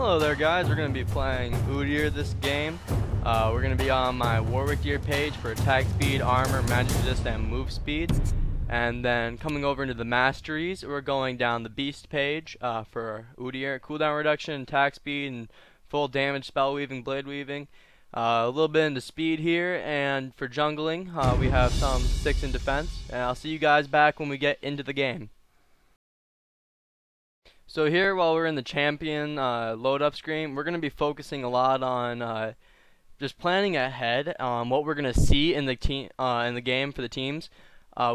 Hello there guys, we're going to be playing Udyr this game. We're going to be on my Warwick gear page for attack speed, armor, magic resist, and move speed. And then coming over into the masteries, we're going down the beast page for Udyr. Cooldown reduction, attack speed, and full damage, spell weaving, blade weaving. A little bit into speed here, and for jungling, we have some 6 in defense. And I'll see you guys back when we get into the game. So here, while we're in the champion load up screen, we're going to be focusing a lot on just planning ahead on what we're going to see in the game for the teams.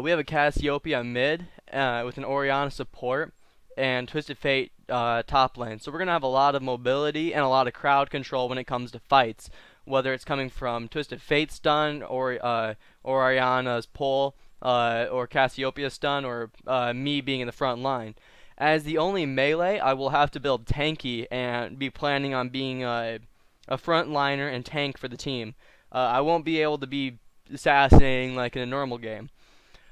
We have a Cassiopeia mid with an Orianna support and Twisted Fate top lane. So we're going to have a lot of mobility and a lot of crowd control when it comes to fights, whether it's coming from Twisted Fate stun or Orianna's pull or Cassiopeia stun or me being in the front line. As the only melee, I will have to build tanky and be planning on being a front liner and tank for the team. I won't be able to be assassinating like in a normal game.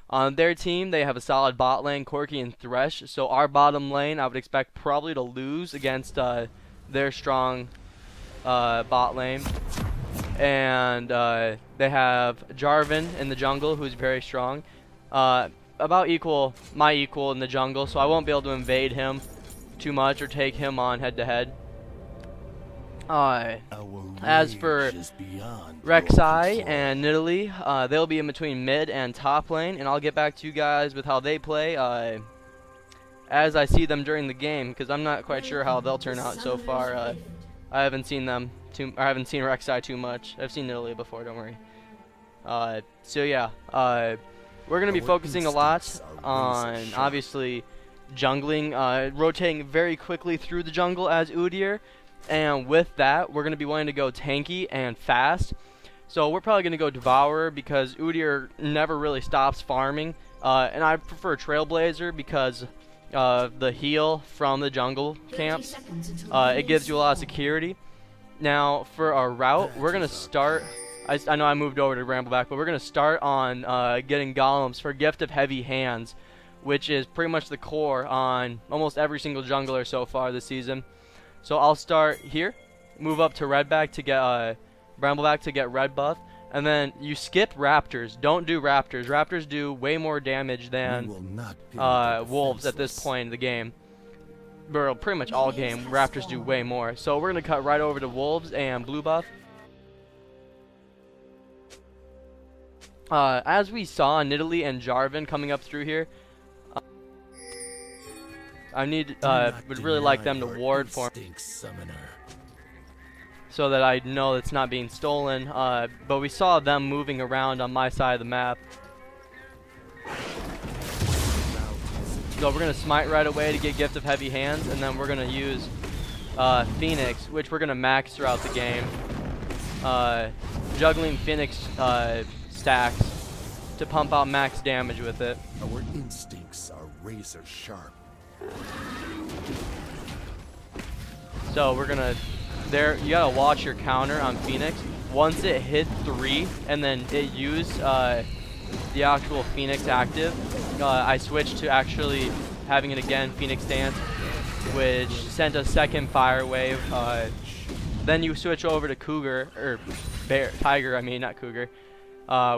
On their team, they have a solid bot lane, Corki and Thresh, so our bottom lane I would expect probably to lose against their strong bot lane. And they have Jarvan in the jungle, who's very strong. About my equal in the jungle, so I won't be able to invade him too much or take him on head to head. As for Rek'Sai and Nidalee, they'll be in between mid and top lane, and I'll get back to you guys with how they play as I see them during the game, because I'm not quite sure how they'll turn out so far. I haven't seen them I haven't seen Rek'Sai too much. I've seen Nidalee before, don't worry. So yeah, we're going to be focusing a lot on, obviously, jungling, rotating very quickly through the jungle as Udyr, and with that, we're going to be wanting to go tanky and fast. So we're probably going to go Devourer because Udyr never really stops farming, and I prefer Trailblazer because the heal from the jungle camp, it gives you a lot of security. Now, for our route, we're going to start... I know I moved over to Brambleback, but we're going to start on getting golems for Gift of Heavy Hands, which is pretty much the core on almost every single jungler so far this season. So I'll start here, move up to Redback to get Brambleback to get red buff, and then you skip Raptors. Don't do Raptors. Raptors do way more damage than wolves at this point in the game. Or pretty much all game, Raptors do way more. So we're going to cut right over to wolves and blue buff. As we saw Nidalee and Jarvan coming up through here, would really like them to ward for me so that I know it's not being stolen. But we saw them moving around on my side of the map. So we're going to smite right away to get Gift of Heavy Hands, and then we're going to use Phoenix, which we're going to max throughout the game. Juggling Phoenix stacks to pump out max damage with it. Our instincts are razor sharp. So we're gonna you gotta watch your counter on Phoenix. Once it hit 3 and then it used the actual Phoenix active, I switched to actually having it again, Phoenix Dance, which sent a second fire wave. Then you switch over to Cougar, or Tiger, I mean, not Cougar,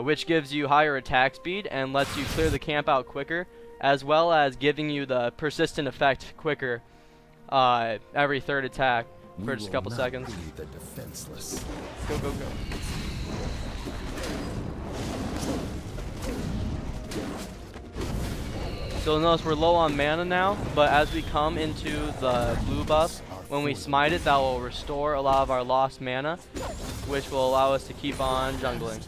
which gives you higher attack speed and lets you clear the camp out quicker, as well as giving you the persistent effect quicker every third attack for just a couple seconds. Go, go, go. So you'll notice we're low on mana now, but as we come into the blue buff, when we smite it, that will restore a lot of our lost mana, which will allow us to keep on jungling.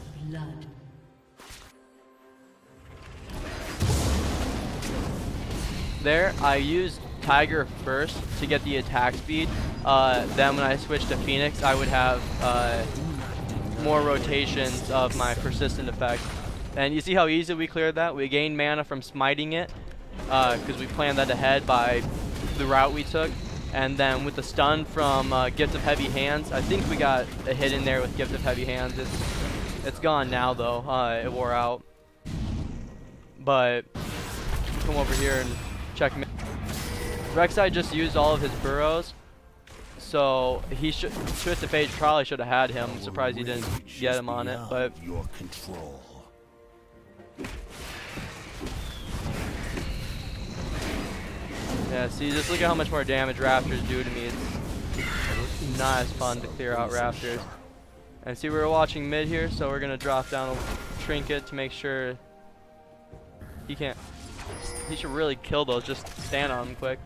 There, I used Tiger first to get the attack speed. Then when I switched to Phoenix, I would have more rotations of my persistent effect. And you see how easy we cleared that? We gained mana from smiting it, because we planned that ahead by the route we took. And then with the stun from Gift of Heavy Hands, I think we got a hit in there with Gift of Heavy Hands. It's gone now though, it wore out. But come over here and check. Rek'Sai just used all of his burrows, So he should. Twisted Fate probably should have had him. I'm surprised he didn't get him on it, but. Your control. Yeah, see, just look at how much more damage Raptors do to me. It's not as fun to clear out Raptors. And see, we're watching mid here, so we're gonna drop down a trinket to make sure he can't. He should really kill those. Just stand on him quick.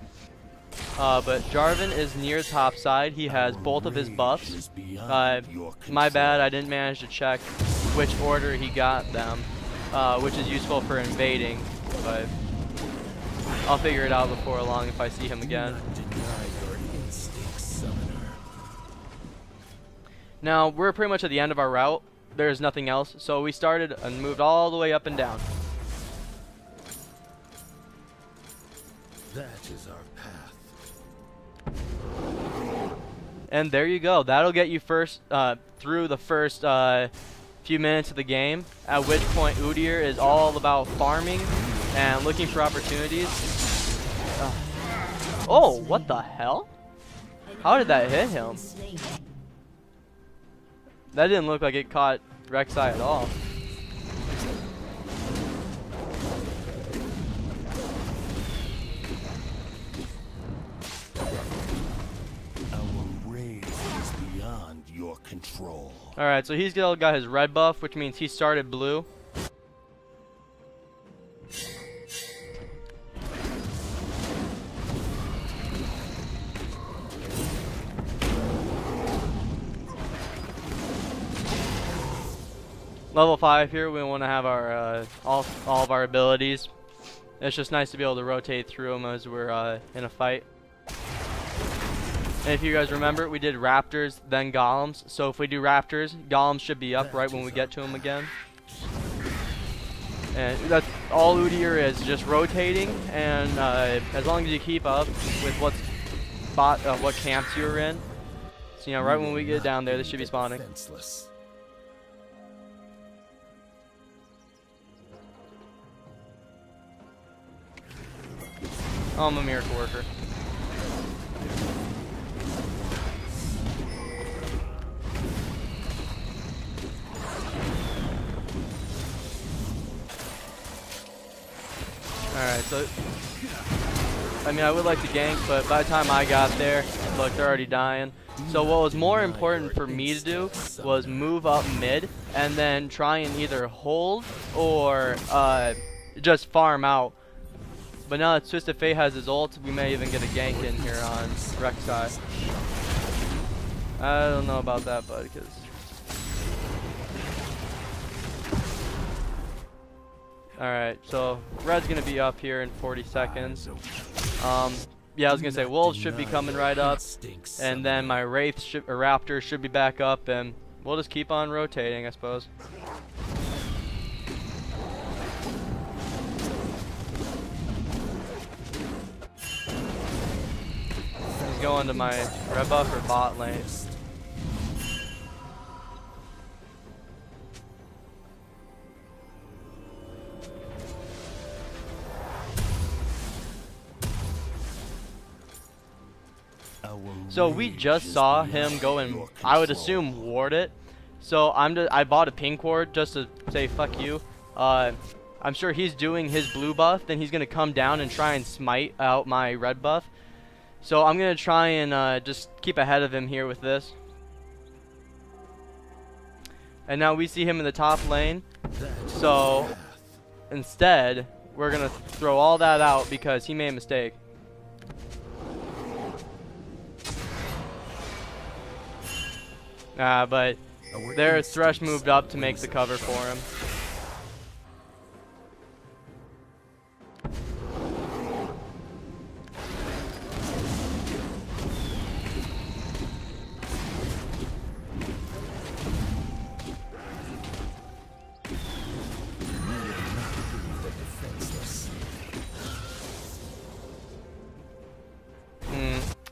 But Jarvan is near top side. He has both of his buffs. My bad, I didn't manage to check which order he got them, which is useful for invading, but I'll figure it out before long if I see him again. Now, we're pretty much at the end of our route. There's nothing else, so we started and moved all the way up and down. That is our path. And there you go. That'll get you first through the first few minutes of the game, at which point Udyr is all about farming and looking for opportunities. Oh, what the hell? How did that hit him? That didn't look like it caught Rek'Sai at all. Our rage is beyond your control. Alright, so he's still got his red buff, which means he started blue. Level 5 here, we want to have our all of our abilities. It's just nice to be able to rotate through them as we're in a fight. And if you guys remember, we did Raptors, then Golems. So if we do Raptors, Golems should be up right when we get to them again. And that's all Udyr is, just rotating. And as long as you keep up with what camps you're in, so you know, right when we get down there, they should be spawning. Oh, I'm a miracle worker. Alright, so I mean, I would like to gank, but by the time I got there, look, they're already dying. So what was more important for me to do was move up mid and then try and either hold or just farm out. But now that Twisted Fate has his ult, we may even get a gank in here on Rek'Sai. I don't know about that, bud, because... Alright, so Red's going to be up here in 40 seconds. Yeah, I was going to say, Wolves should be coming right up. And then my Wraith or Raptor should be back up, and we'll just keep on rotating, I suppose. Going to my red buff or bot lane. So we just saw him go and I would assume ward it. So I bought a pink ward just to say fuck you. I'm sure he's doing his blue buff, then he's gonna come down and try and smite out my red buff. So I'm going to try and just keep ahead of him here with this. And now we see him in the top lane. So instead, we're going to throw all that out because he made a mistake. But there's Thresh moved up to make the cover for him.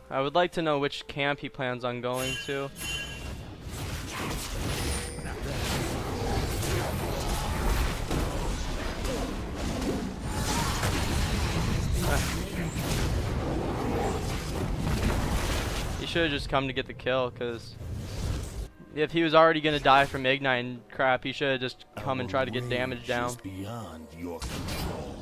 I would like to know which camp he plans on going to. He should have just come to get the kill, because if he was already going to die from Ignite and crap, he should have just come and tried to get damage down. Beyond your control.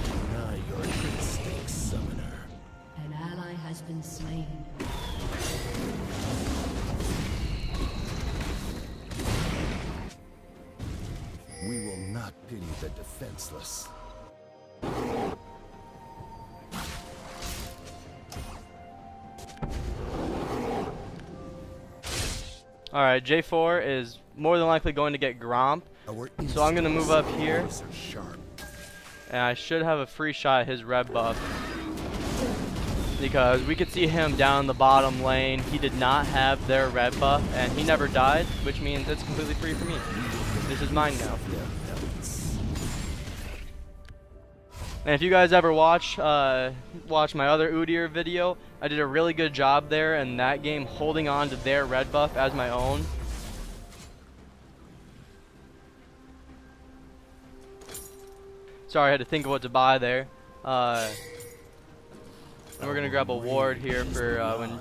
Deny your instinct, summoner. An ally has been slain. We will not pity the defenseless. Alright, J4 is more than likely going to get Gromp. So I'm going to move up here. And I should have a free shot at his red buff. Because we could see him down the bottom lane. He did not have their red buff, and he never died, which means it's completely free for me. This is mine now. And if you guys ever watch my other Udyr video, I did a really good job there in that game holding on to their red buff as my own. Sorry, I had to think of what to buy there. And we're gonna grab a ward here for when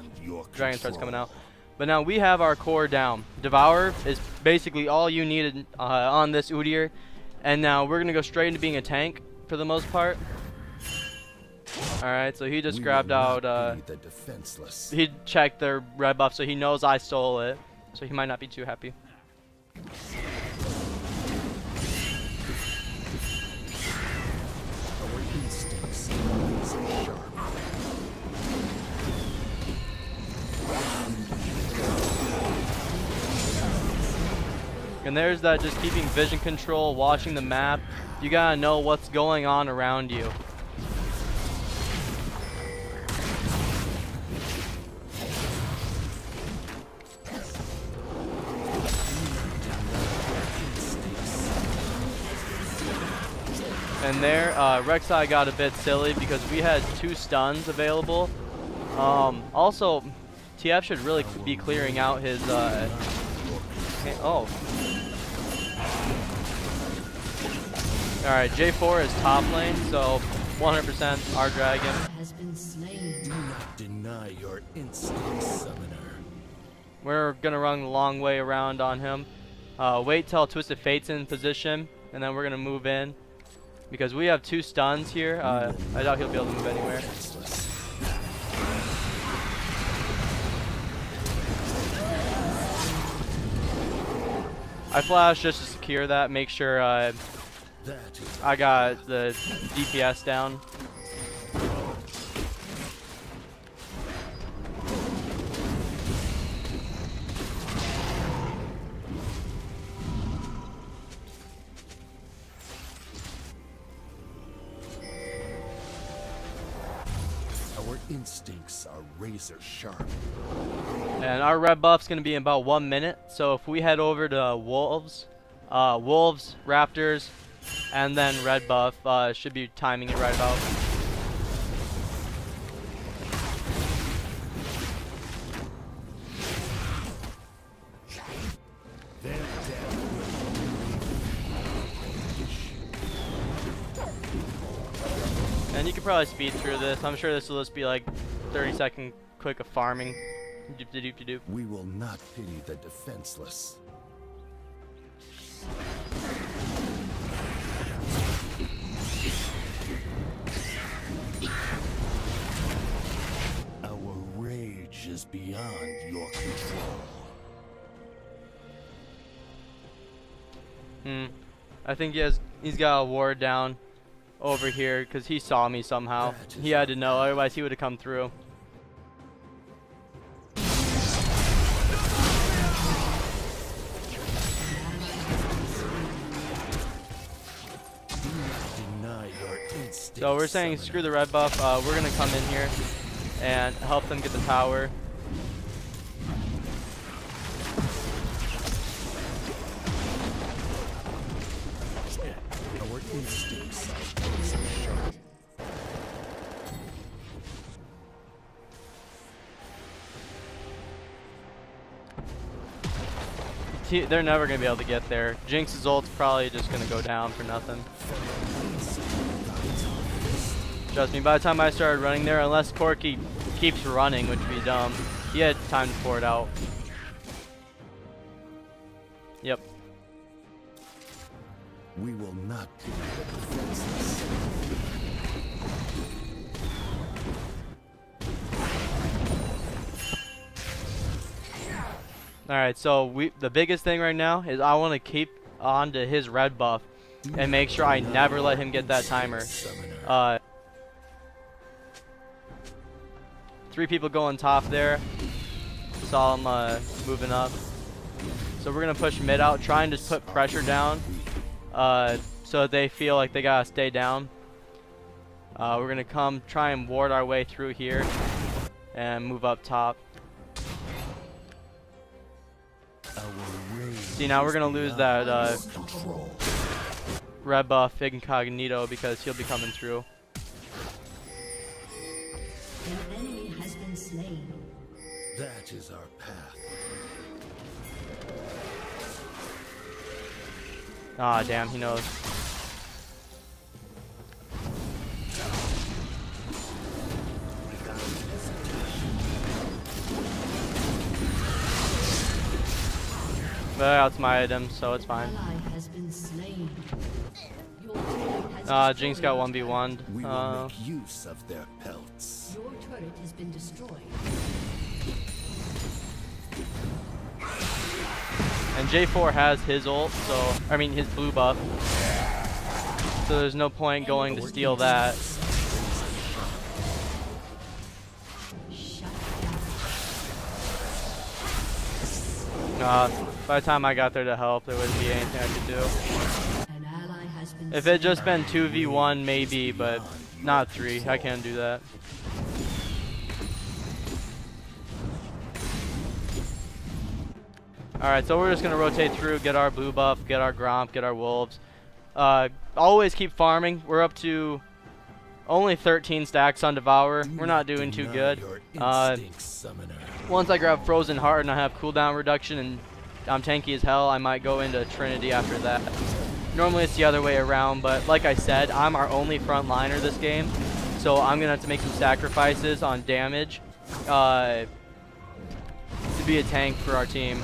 Dragon starts coming out. But now we have our core down. Devour is basically all you needed on this Udyr. And now we're gonna go straight into being a tank for the most part. Alright, so he just grabbed out he checked their red buff, so he knows I stole it. So he might not be too happy. And there's that, just keeping vision control, watching the map. You gotta know what's going on around you. And there, Rek'Sai got a bit silly because we had 2 stuns available. Also, TF should really be clearing out his, oh. Alright, J4 is top lane, so 100% our dragon. Has been slain. Do not deny your instinct, summoner. We're gonna run the long way around on him. Wait till Twisted Fate's in position, and then we're gonna move in. Because we have 2 stuns here. I doubt he'll be able to move anywhere. I flash just to secure that, make sure I got the DPS down. Our instincts are razor sharp. And our red buff's gonna be in about 1 minute. So if we head over to Wolves, Raptors, and then red buff, should be timing it right about. And you could probably speed through this. I'm sure this will just be like 30-second quick of farming. Doop-de-doop-de-doop. We will not pity the defenseless. Our rage is beyond your control. I think he's got a ward down over here because he saw me somehow. He had to know, otherwise he would have come through. So we're saying screw the red buff. We're gonna come in here and help them get the tower. Our instincts are razor sharp. they're never gonna be able to get there. Jinx's ult's probably just gonna go down for nothing. Trust me, by the time I started running there, unless Corky keeps running, which would be dumb, he had time to pour it out. Yep. We will not pity the defenseless. Alright, so the biggest thing right now is I want to keep on to his red buff and make sure I never let him get that timer. 3 people going top there. Saw him moving up. So we're going to push mid out, try and just put pressure down so that they feel like they got to stay down. We're going to try and ward our way through here and move up top. See, now we're going to lose that red buff incognito because he'll be coming through. An enemy has been slain. That is our path. Ah, damn, he knows. But that's my item, so it's fine. Jinx got 1v1'd. We will make use of their pelts. Your turret has been destroyed. And J4 has his ult, so I mean his blue buff. So there's no point going to steal that. By the time I got there to help, there wouldn't be anything I could do. An ally has been If it had just been 2v1, maybe, but not 3. I can't do that. Alright, so we're just going to rotate through, get our blue buff, get our Gromp, get our wolves. Always keep farming. We're up to only 13 stacks on Devour. We're not doing too good. Once I grab Frozen Heart and I have cooldown reduction and I'm tanky as hell, I might go into Trinity after that. Normally it's the other way around, but like I said, I'm our only frontliner this game. So I'm going to have to make some sacrifices on damage to be a tank for our team.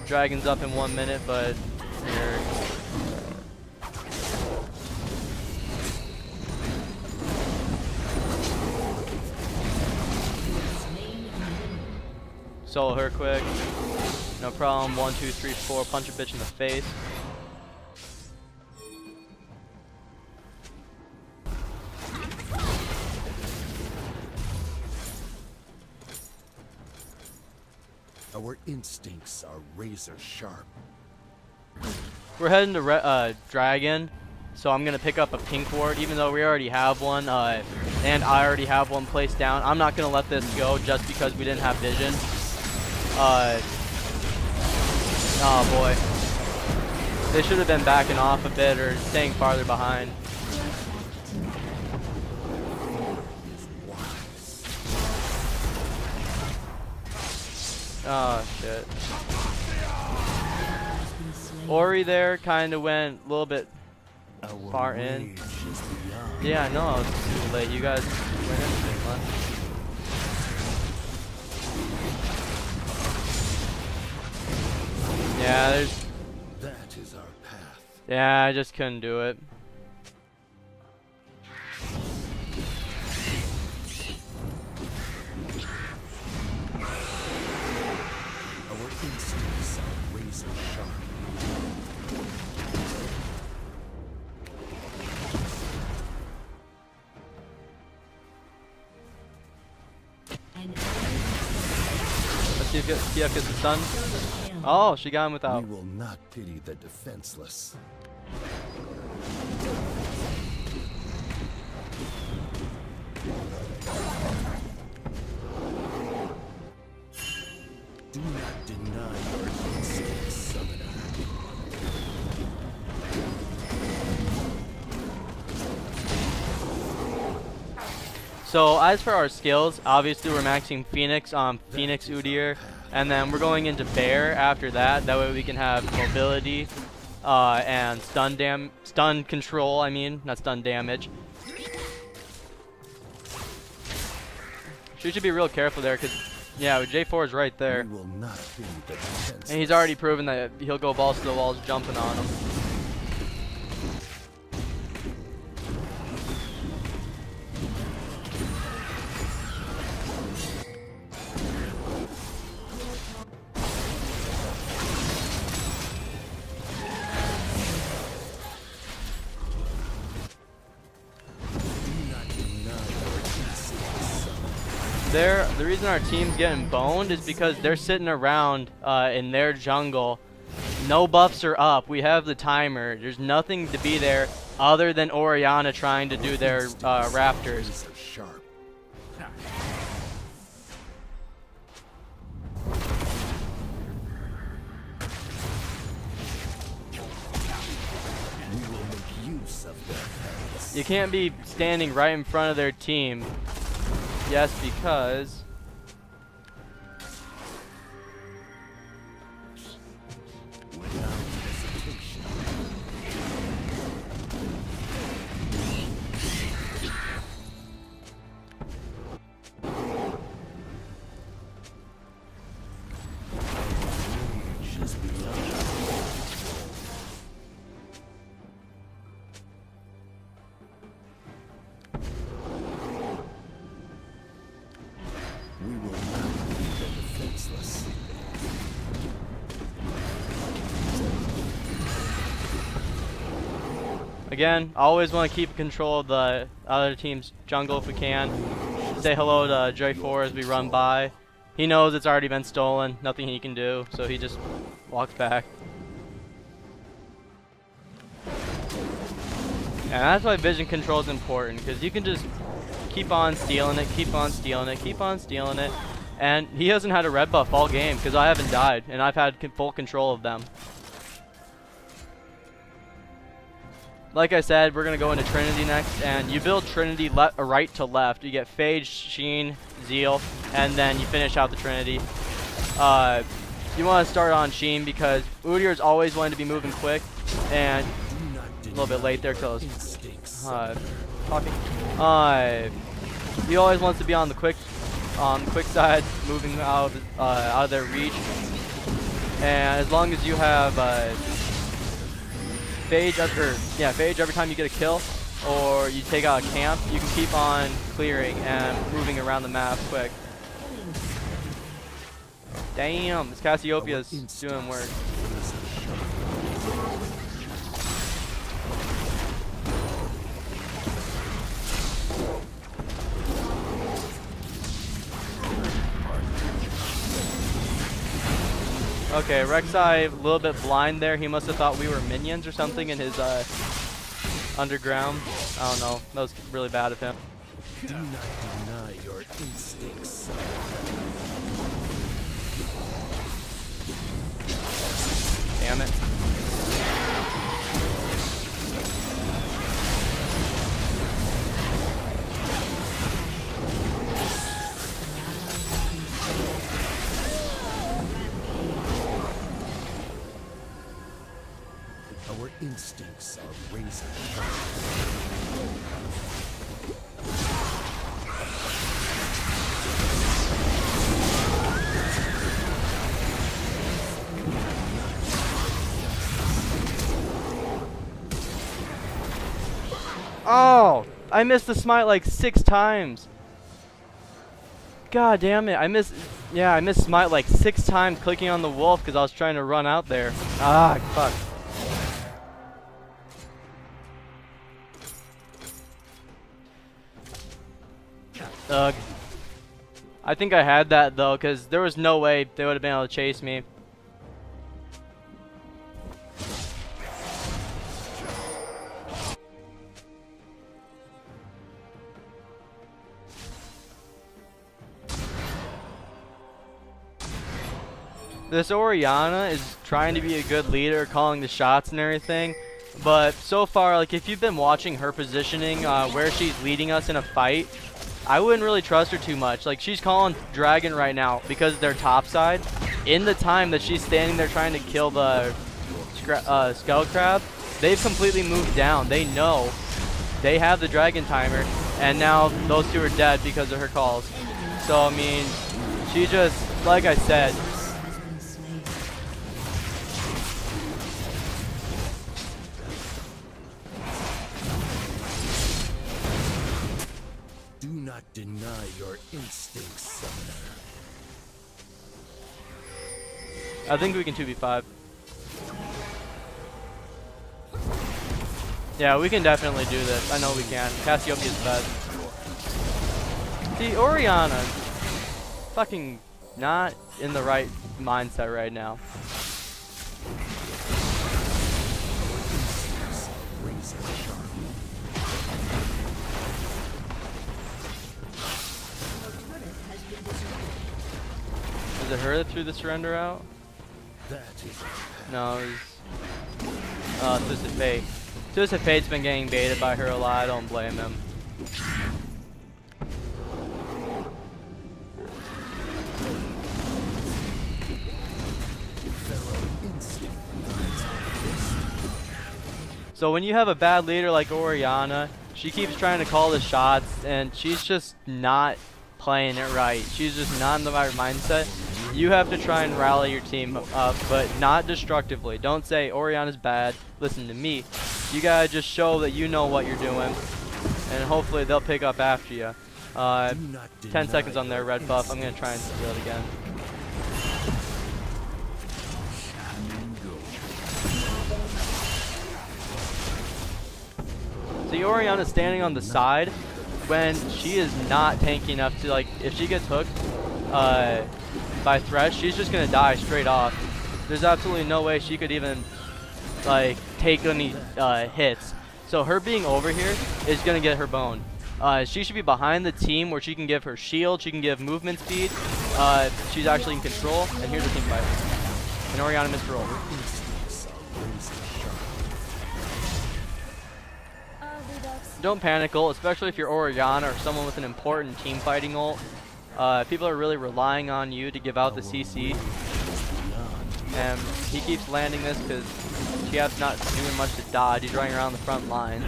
Dragon's up in 1 minute, but here. Solo her quick. No problem. 1, 2, 3, 4. Punch a bitch in the face. Our instincts are razor sharp. We're heading to Dragon, so I'm gonna pick up a pink ward, even though we already have one, and I already have one placed down. I'm not gonna let this go just because we didn't have vision. Oh boy, they should have been backing off a bit or staying farther behind. Oh shit. Ori there kind of went a little bit far in. Yeah, I know I was too late. You guys went everything, huh? Yeah, there's. That is our path. Yeah, I just couldn't do it. Instincts are razor sharp. Let's see if TF gets the stun. Oh, she got him without. We will not pity the defenseless. Do not deny your instinct, summoner. So as for our skills, obviously we're maxing Phoenix on Phoenix Udyr, and then we're going into Bear after that. That way we can have mobility and stun control. I mean, not stun damage. She should be real careful there, cause yeah, J4 is right there, and he's already proven that he'll go balls to the walls jumping on him. The reason our team's getting boned is because they're sitting around in their jungle. No buffs are up. We have the timer. There's nothing to be there other than Orianna trying to do their raptors. You can't be standing right in front of their team. Yes, because again, always want to keep control of the other team's jungle if we can. Say hello to J4 as we run by. He knows it's already been stolen, nothing he can do, so he just walks back. And that's why vision control is important, because you can just keep on stealing it, keep on stealing it, keep on stealing it. And he hasn't had a red buff all game, because I haven't died, and I've had full control of them. Like I said, we're going to go into Trinity next, and you build Trinity right to left. You get Phage, Sheen, Zeal, and then you finish out the Trinity. You want to start on Sheen because Udyr is always wanting to be moving quick, and a little bit late there because I was talking. He always wants to be on the quick side, moving out of their reach, and as long as you have Phage every time you get a kill or you take out a camp, you can keep on clearing and moving around the map quick. Damn, this Cassiopeia's doing work. Okay, Rek'Sai a little bit blind there. He must have thought we were minions or something in his underground. I don't know. That was really bad of him. Do not deny your instincts. Damn it. Our instincts are razor sharp. Oh, I missed the smite like 6 times. God damn it. I missed smite like 6 times clicking on the wolf because I was trying to run out there. Ah, fuck. Ugh. I think I had that though, because there was no way they would have been able to chase me. This Orianna is trying to be a good leader, calling the shots and everything, But so far, like if you've been watching her positioning, where she's leading us in a fight, I wouldn't really trust her too much. Like she's calling dragon right now because they're top side. In the time that she's standing there trying to kill the skull crab, they've completely moved down. They know they have the dragon timer, and now those two are dead because of her calls. So I mean, she just, like I said, Do not deny your instincts, summoner. I think we can 2v5. Yeah, we can definitely do this. I know we can. Cassiopeia's bad. See, Orianna, fucking not in the right mindset right now. Was it her that threw the surrender out? No, it was Twisted Fate. Twisted Fate's been getting baited by her a lot. I don't blame him. So when you have a bad leader like Orianna, she keeps trying to call the shots, and she's just not playing it right. She's just not in the right mindset. You have to try and rally your team up, but not destructively. Don't say Orianna's bad. Listen to me. You gotta just show that you know what you're doing, and hopefully they'll pick up after you. 10 seconds on their red buff. I'm gonna try and steal it again. See, Orianna's standing on the side when she is not tanky enough to, like, if she gets hooked by Thresh, she's just gonna die straight off. There's absolutely no way she could even like take any hits. So her being over here is gonna get her boned. She should be behind the team where she can give her shield, she can give movement speed. She's actually in control, and here's the team fight. And Orianna missed her roll. Don't panic ult, especially if you're Orianna or someone with an important team fighting ult. People are really relying on you to give out the CC. And he keeps landing this because Chiap's not doing much to dodge. He's running around the front line.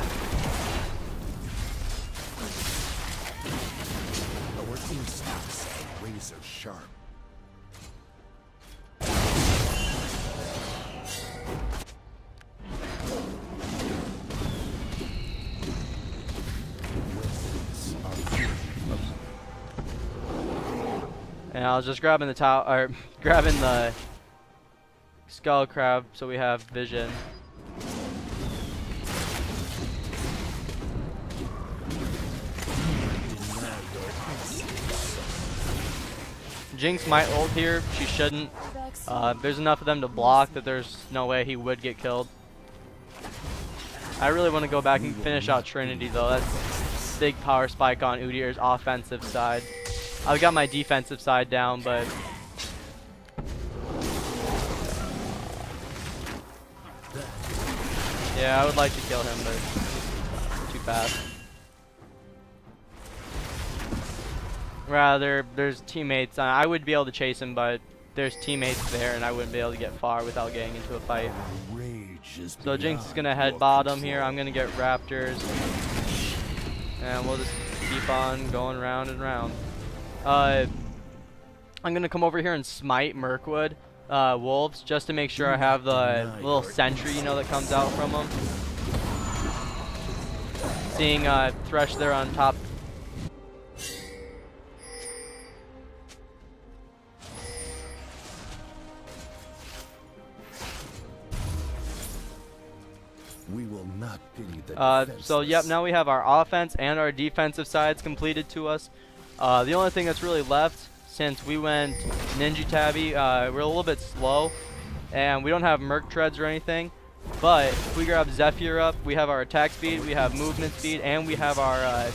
Our instincts are razor sharp. And I was just grabbing the top, or grabbing the skull crab so we have vision. Jinx might ult here. She shouldn't. There's enough of them to block that there's no way he would get killed. I really want to go back and finish out Trinity though. That's a big power spike on Udyr's offensive side. I've got my defensive side down, but yeah, I would like to kill him, but too fast. Rather, there's teammates. I would be able to chase him, but there's teammates there, and I wouldn't be able to get far without getting into a fight. So Jinx is gonna head bottom here. I'm gonna get Raptors, and we'll just keep on going round and round. I'm gonna come over here and smite Mirkwood wolves just to make sure I have the little sentry, you know, that comes out from them. Seeing Thresh there on top. We will not pity the so yep, now we have our offense and our defensive sides completed to us. The only thing that's really left, since we went Ninja Tabby, we're a little bit slow, and we don't have Merc Treads or anything. But if we grab Zephyr up, we have our attack speed, we have movement speed, and we have our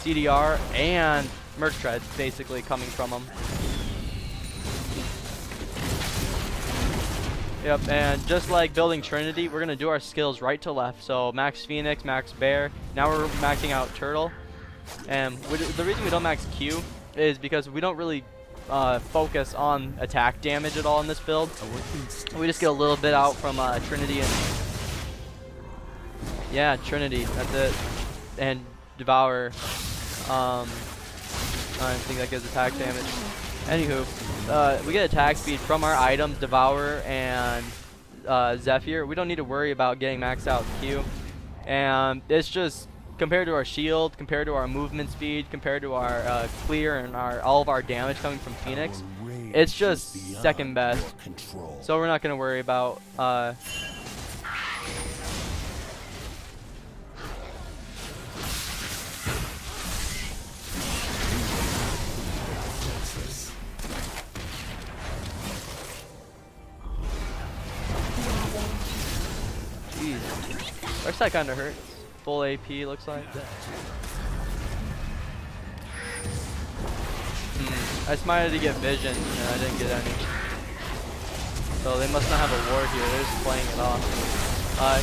CDR and Merc Treads basically coming from them. Yep, and just like building Trinity, we're gonna do our skills right to left. So max Phoenix, max Bear. Now we're maxing out Turtle. And the reason we don't max Q is because we don't really focus on attack damage at all in this build. We just get a little bit out from Trinity and yeah, Trinity. That's it. And Devour. I don't think that gives attack damage. Anywho, we get attack speed from our items, Devour and Zephyr. We don't need to worry about getting maxed out Q. And it's just compared to our shield, compared to our movement speed, compared to our clear and all of our damage coming from Phoenix, it's just second best. So we're not going to worry about our side kinda hurts. Full AP looks like. I smited to get vision and I didn't get any. So they must not have a ward here, they're just playing it off.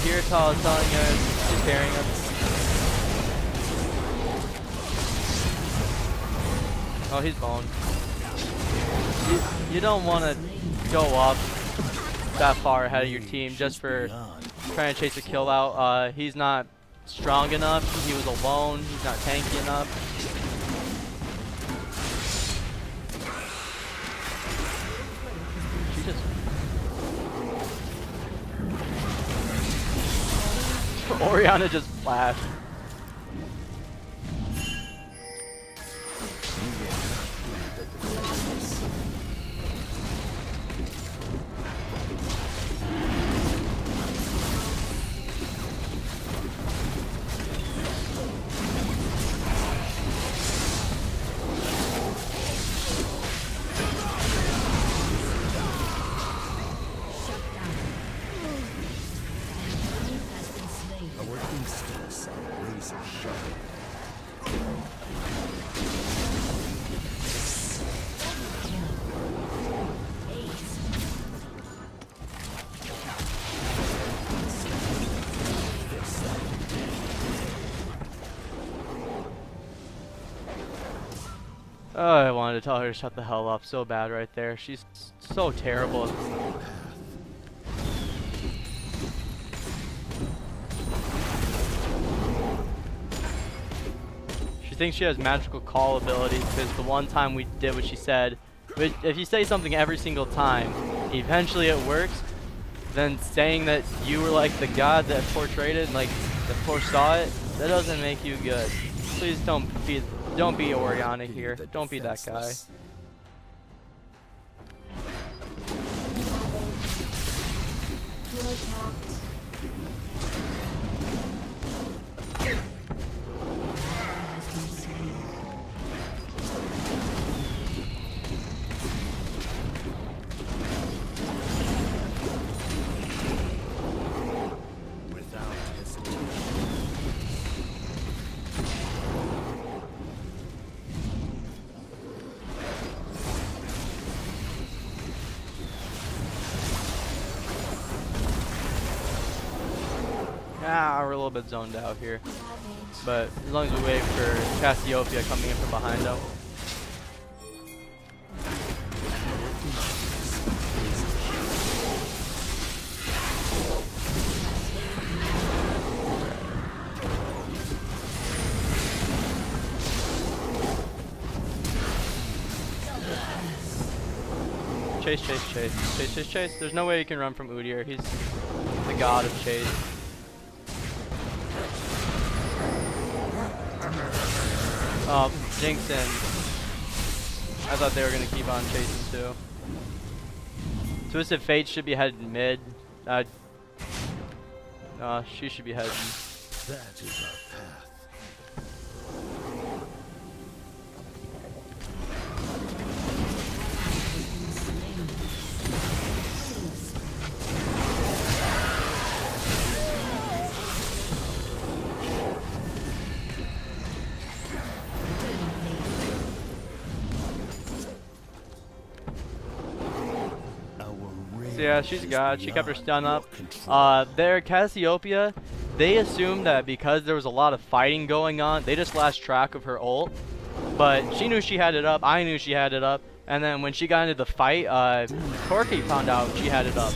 Here's how I was telling you guys, he's carrying us. Oh, he's boned. You don't want to go up that far ahead of your team just for trying to chase a kill out. He's not strong enough. He was alone. He's not tanky enough. She just Orianna just flashed. Oh, I wanted to tell her to shut the hell up so bad right there. She's so terrible. She thinks she has magical call abilities because the one time we did what she said. But if you say something every single time, eventually it works. Then saying that you were like the god that portrayed it and like that foresaw it, that doesn't make you good. Please don't be Orianna here. Don't be that guy. We're a little bit zoned out here, but as long as we wait for Cassiopeia coming in from behind them. Chase, chase, chase, chase, chase, chase. There's no way you can run from Udyr. He's the god of chase. Oh, Jinx and I thought they were going to keep on chasing too. Twisted Fate should be headed mid. She should be headed. That is our path. So yeah, she's a god. She kept her stun up. There, Cassiopeia, they assumed that because there was a lot of fighting going on, they just lost track of her ult. But she knew she had it up. I knew she had it up. And then when she got into the fight, Corky found out she had it up.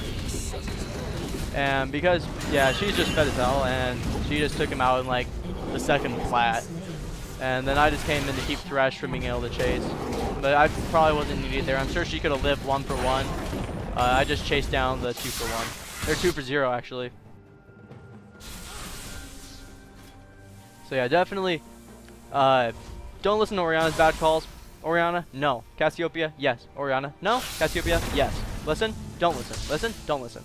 And because, yeah, she's just fed as hell, and she just took him out in like the second plat. And then I just came in to keep Thresh from being able to chase. But I probably wasn't needed there. I'm sure she could have lived 1 for 1. I just chased down the 2 for 1. Or 2 for 0, actually. So yeah, definitely don't listen to Orianna's bad calls. Orianna, no. Cassiopeia, yes. Orianna, no. Cassiopeia, yes. Listen, don't listen. Listen, don't listen.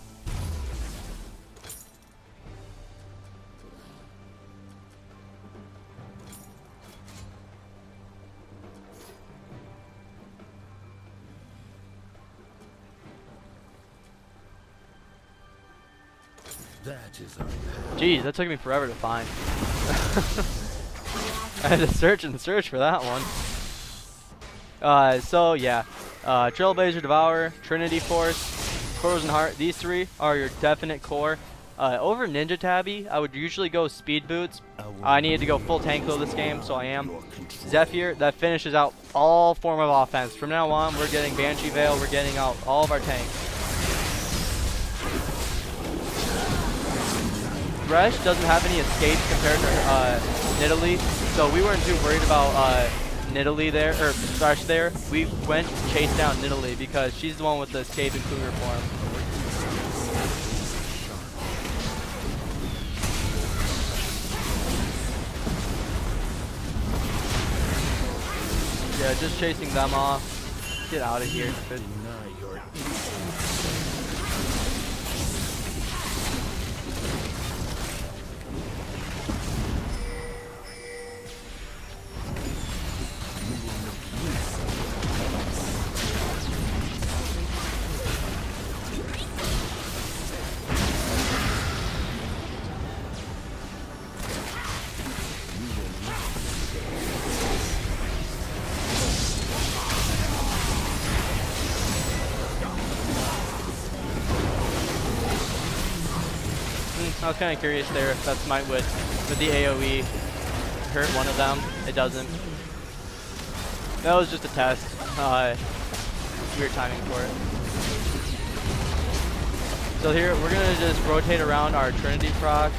That is our path. Jeez, that took me forever to find. I had to search and search for that one. So yeah, Trailblazer, Devourer, Trinity Force, Frozen Heart. These 3 are your definite core. Over Ninja Tabby, I would usually go Speed Boots. I needed to go full tank though this game, so I am. Zephyr, that finishes out all form of offense. From now on, we're getting Banshee Veil. We're getting out all of our tanks. Thresh doesn't have any escapes compared to Nidalee, so we weren't too worried about Nidalee there, or Thresh there. We went to chase down Nidalee because she's the one with the escape and Cougar form. Yeah, just chasing them off. Get out of here. I was kind of curious there if that smite would, with the AoE, hurt one of them. It doesn't. That was just a test. Weird timing for it. So here, we're going to just rotate around our Trinity procs.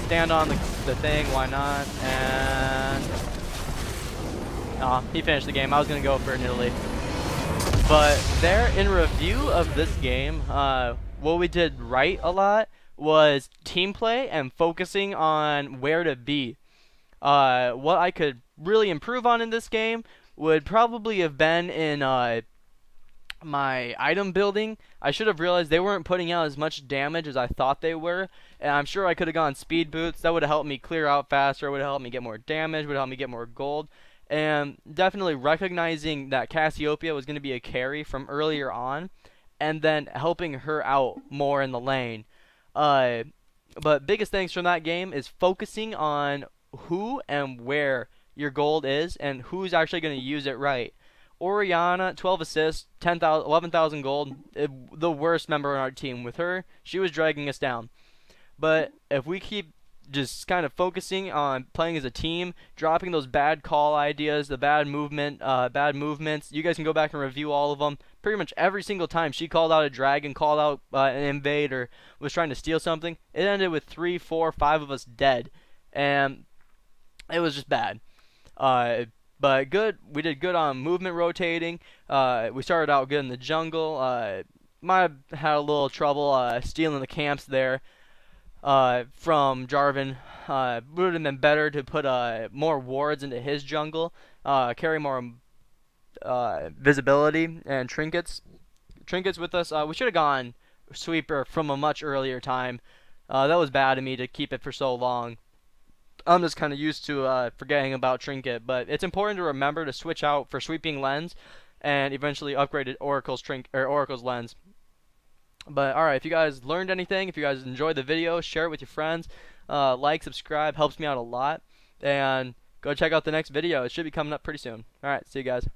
Stand on the thing, why not? And... he finished the game. I was going to go for Nidalee. But there, in review of this game, what we did right a lot was team play and focusing on where to be. What I could really improve on in this game would probably have been in my item building. I should have realized they weren't putting out as much damage as I thought they were, and I'm sure I could have gone speed boots. That would have helped me clear out faster, would have helped me get more damage, would have helped me get more gold. And definitely recognizing that Cassiopeia was going to be a carry from earlier on, and then helping her out more in the lane. But biggest things from that game is focusing on who and where your gold is and who's actually going to use it right. Orianna, 12 assists, 11,000 gold, the worst member on our team. With her, she was dragging us down. But if we keep just kind of focusing on playing as a team, dropping those bad call ideas, the bad movements, you guys can go back and review all of them. Pretty much every single time she called out a dragon, called out an invade, or was trying to steal something, it ended with 3, 4, 5 of us dead. And it was just bad. But good, we did good on movement rotating. We started out good in the jungle. Might have had a little trouble stealing the camps there from Jarvan. Would have been better to put more wards into his jungle, carry more visibility and trinkets with us. We should have gone sweeper from a much earlier time. That was bad of me to keep it for so long. I'm just kind of used to forgetting about trinket, but it's important to remember to switch out for sweeping lens and eventually upgraded Oracle's lens. But alright, if you guys learned anything, if you guys enjoyed the video, share it with your friends. Like, subscribe, helps me out a lot. And go check out the next video. It should be coming up pretty soon. Alright, see you guys.